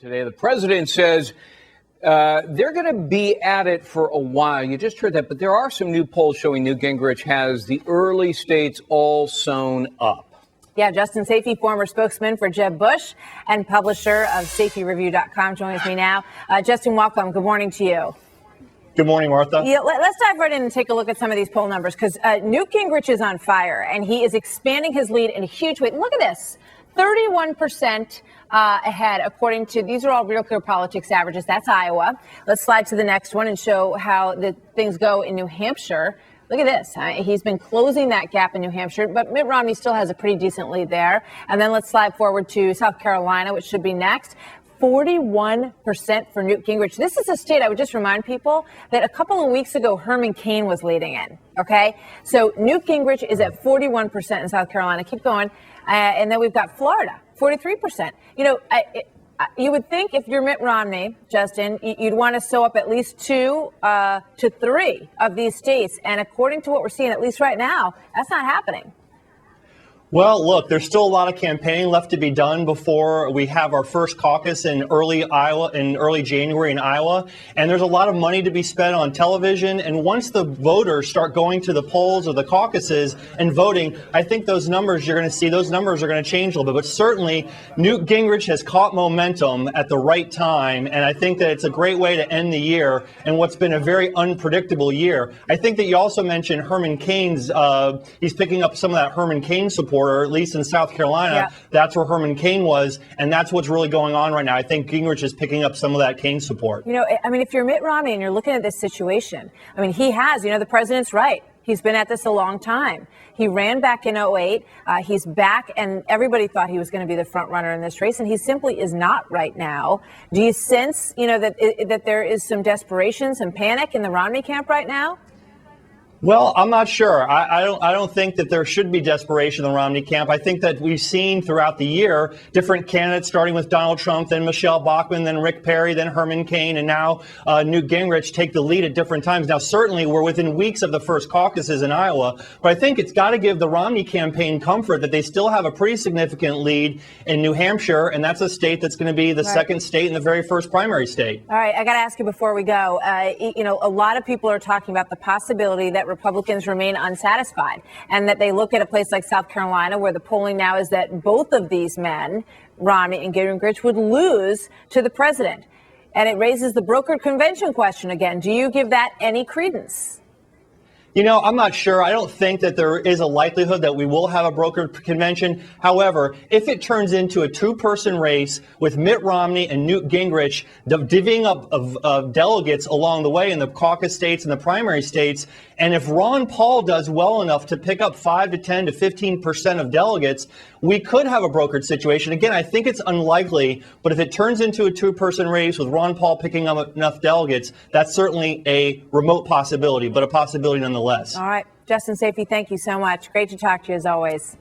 Today, the president says they're going to be at it for a while. You just heard that, but there are some new polls showing Newt Gingrich has the early states all sewn up. Yeah, Justin Sayfie, former spokesman for Jeb Bush and publisher of SayfieReview.com, joins me now. Justin, welcome. Good morning to you. Good morning, Martha. Yeah, let's dive right in and take a look at some of these poll numbers, because Newt Gingrich is on fire, and he is expanding his lead in a huge way. Look at this. 31% ahead, according to, these are all Real Clear Politics averages. That's Iowa. Let's slide to the next one and show how the things go in New Hampshire. Look at this. He's been closing that gap in New Hampshire, but Mitt Romney still has a pretty decent lead there. And then let's slide forward to South Carolina, which should be next. 41% for Newt Gingrich. This is a state, I would just remind people, that a couple of weeks ago, Herman Cain was leading in, okay? So Newt Gingrich is at 41% in South Carolina. Keep going. And then we've got Florida, 43%. You know, you would think if you're Mitt Romney, Justin, you'd want to sew up at least 2 to 3 of these states. And according to what we're seeing, at least right now, that's not happening. Well, look, there's still a lot of campaigning left to be done before we have our first caucus in early January in Iowa. And there's a lot of money to be spent on television. And once the voters start going to the polls or the caucuses and voting, I think those numbers you're going to see, those numbers are going to change a little bit. But certainly, Newt Gingrich has caught momentum at the right time. And I think that it's a great way to end the year and what's been a very unpredictable year. I think that you also mentioned Herman Cain's, he's picking up some of that Herman Cain support, or at least in South Carolina. Yeah. That's where Herman Cain was, and that's what's really going on right now. I think Gingrich is picking up some of that Cain support. You know, I mean, if you're Mitt Romney and you're looking at this situation, I mean, he has, the president's right. He's been at this a long time. He ran back in 2008. He's back, and everybody thought he was going to be the front runner in this race, and he simply is not right now. Do you sense, that there is some desperation, some panic in the Romney camp right now? Well, I'm not sure. I don't think that there should be desperation in the Romney camp. I think that we've seen throughout the year different candidates, starting with Donald Trump, then Michelle Bachmann, then Rick Perry, then Herman Cain, and now Newt Gingrich take the lead at different times. Now, certainly we're within weeks of the first caucuses in Iowa, but I think it's got to give the Romney campaign comfort that they still have a pretty significant lead in New Hampshire, and that's a state that's going to be the second state and the very first primary state. All right, I got to ask you before we go. A lot of people are talking about the possibility that Republicans remain unsatisfied, and that they look at a place like South Carolina, where the polling now is that both of these men, Romney and Gingrich, would lose to the president. And it raises the brokered convention question again. Do you give that any credence? I'm not sure. I don't think that there is a likelihood that we will have a brokered convention. However, if it turns into a 2-person race with Mitt Romney and Newt Gingrich divvying up of delegates along the way in the caucus states and the primary states, and if Ron Paul does well enough to pick up 5 to 10 to 15% of delegates, we could have a brokered situation. Again, I think it's unlikely, but if it turns into a 2-person race with Ron Paul picking up enough delegates, that's certainly a remote possibility, but a possibility nonetheless. All right. Justin Sayfie, thank you so much. Great to talk to you as always.